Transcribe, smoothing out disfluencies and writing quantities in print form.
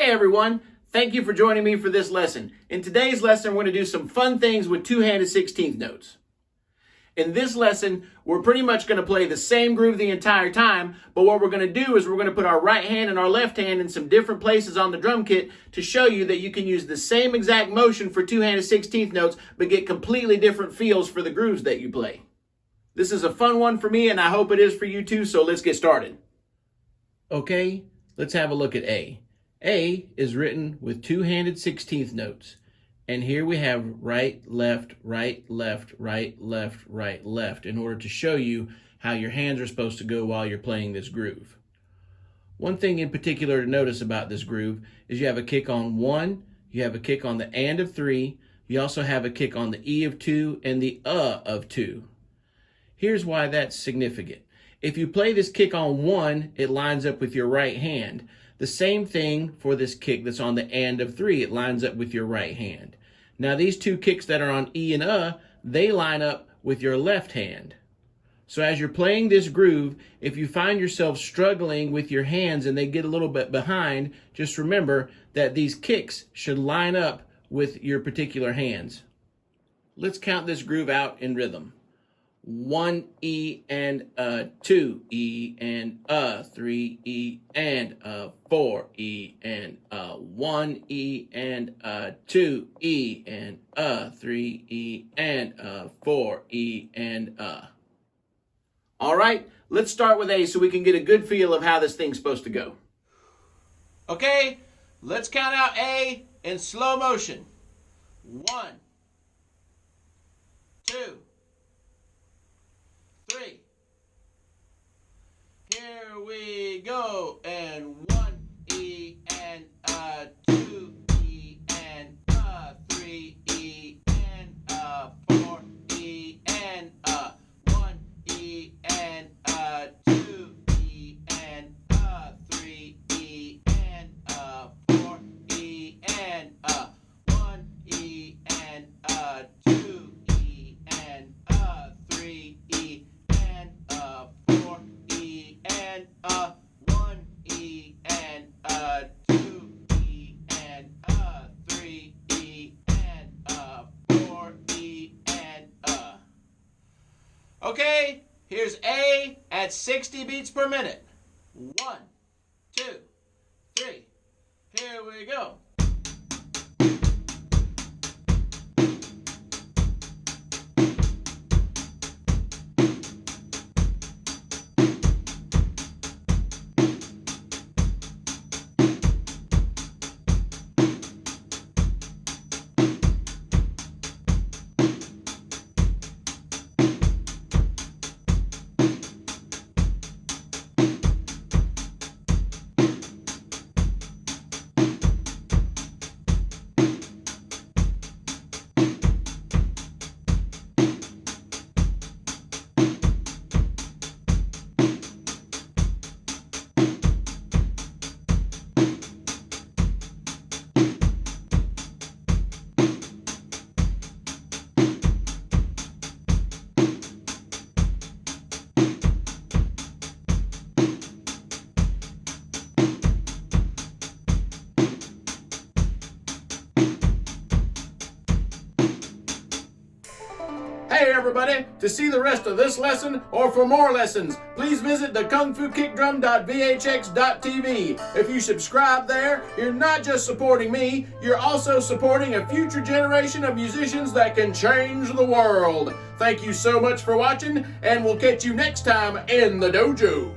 Hey everyone, thank you for joining me for this lesson. In today's lesson, we're going to do some fun things with two-handed 16th notes. In this lesson, we're pretty much going to play the same groove the entire time, but what we're going to do is we're going to put our right hand and our left hand in some different places on the drum kit to show you that you can use the same exact motion for two-handed 16th notes, but get completely different feels for the grooves that you play. This is a fun one for me, and I hope it is for you too, so let's get started. Okay, let's have a look at A. A is written with two-handed 16th notes. And here we have right, left, right, left, right, left, right, left in order to show you how your hands are supposed to go while you're playing this groove. One thing in particular to notice about this groove is you have a kick on 1, you have a kick on the and of 3, you also have a kick on the E of 2 and the of 2. Here's why that's significant. If you play this kick on 1, it lines up with your right hand. The same thing for this kick that's on the and of 3. It lines up with your right hand. Now these two kicks that are on E and they line up with your left hand. So as you're playing this groove, if you find yourself struggling with your hands and they get a little bit behind, just remember that these kicks should line up with your particular hands. Let's count this groove out in rhythm. 1 E and 2 E and 3 E and 4 E and 1 E and 2 E and 3 E and 4 E and All right, let's start with A so we can get a good feel of how this thing's supposed to go. Okay, let's count out A in slow motion. 1, 2, 3. Here we go. And 1 E and 2 E and 3 E and 4 E and 1 E and 2 E and 3 E and 4 E and 1 E and 2 E and 3 E and 4 E and 1 E and 2 E and 3 E and 4 E and Okay, here's A at 60 beats per minute. 1, 2, 3. Here we go. Hey everybody, to see the rest of this lesson or for more lessons, please visit the KungFuKickdrum.vhx.tv. If you subscribe there, you're not just supporting me, you're also supporting a future generation of musicians that can change the world. Thank you so much for watching, and we'll catch you next time in the dojo.